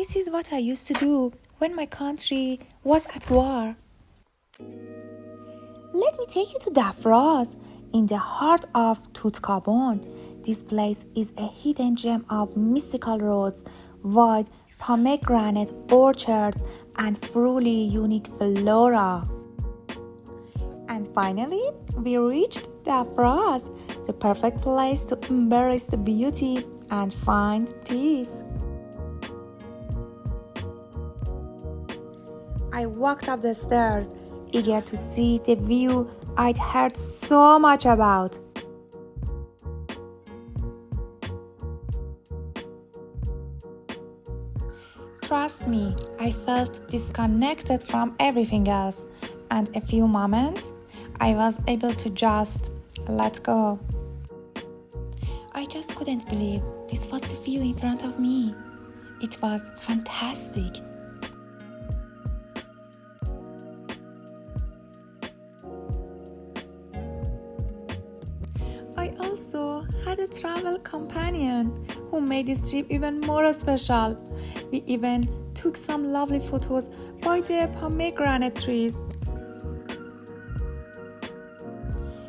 This is what I used to do when my country was at war. Let me take you to Dafraz, in the heart of Tutkabon. This place is a hidden gem of mystical roads, wide pomegranate orchards, and truly unique flora. And finally, we reached Dafraz, the perfect place to embrace the beauty and find peace. I walked up the stairs, eager to see the view I'd heard so much about. Trust me, I felt disconnected from everything else, and a few moments I was able to just let go. I just couldn't believe this was the view in front of me. It was fantastic. I also had a travel companion who made this trip even more special. We even took some lovely photos by the pomegranate trees.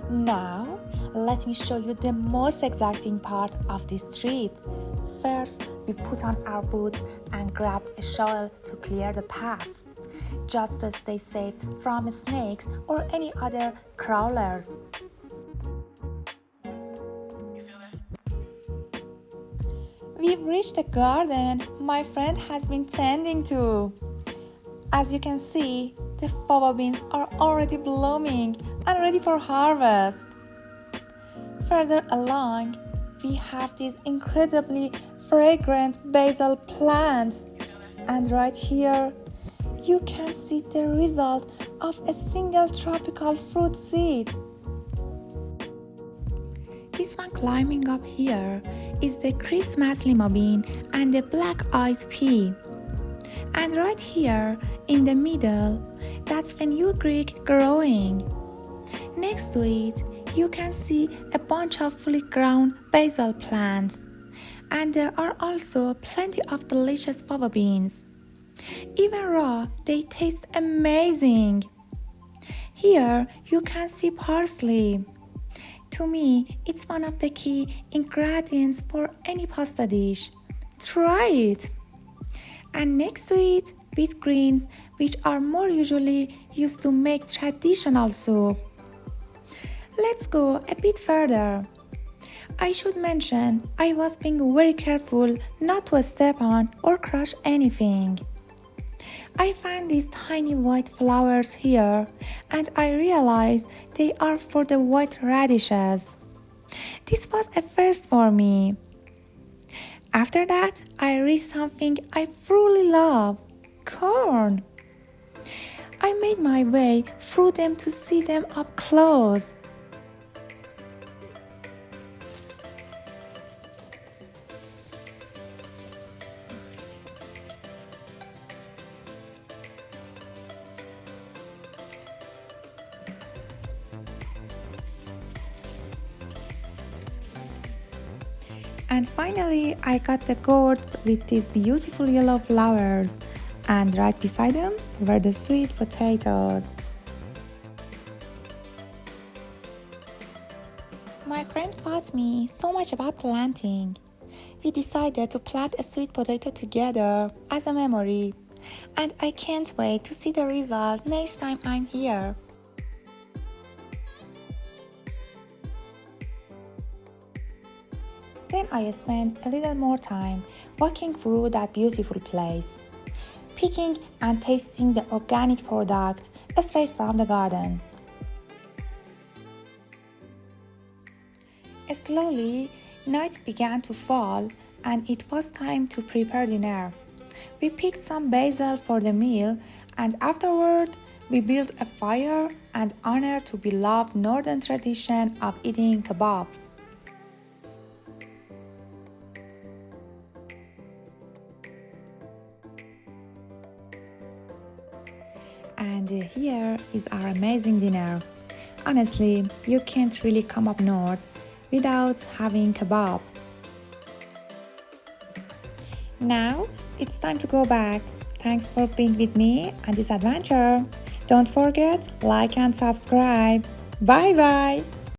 Now, let me show you the most exacting part of this trip. First, we put on our boots and grabbed a shovel to clear the path, just to stay safe from snakes or any other crawlers. We've reached the garden my friend has been tending to. As you can see, the fava beans are already blooming and ready for harvest. Further along, we have these incredibly fragrant basil plants. And right here, you can see the result of a single tropical fruit seed. This one climbing up here is the Christmas lima bean and the black-eyed pea. And right here in the middle, that's fenugreek growing. Next to it, you can see a bunch of fully grown basil plants. And there are also plenty of delicious fava beans. Even raw, they taste amazing. Here, you can see parsley. To me, it's one of the key ingredients for any pasta dish. Try it! And next to it, beet greens, which are more usually used to make traditional soup. Let's go a bit further. I should mention, I was being very careful not to step on or crush anything. I found these tiny white flowers here, and I realized they are for the white radishes. This was a first for me. After that, I reached something I truly love: corn. I made my way through them to see them up close. And finally, I got the gourds with these beautiful yellow flowers, and right beside them were the sweet potatoes. My friend taught me so much about planting. We decided to plant a sweet potato together as a memory, and I can't wait to see the result next time I'm here. Then I spent a little more time walking through that beautiful place, picking and tasting the organic product straight from the garden. Slowly, night began to fall and it was time to prepare dinner. We picked some basil for the meal, and afterward we built a fire and honored the beloved northern tradition of eating kebab. And here is our amazing dinner. Honestly, you can't really come up north without having kebab. Now it's time to go back. Thanks for being with me on this adventure. Don't forget, like and subscribe. Bye bye.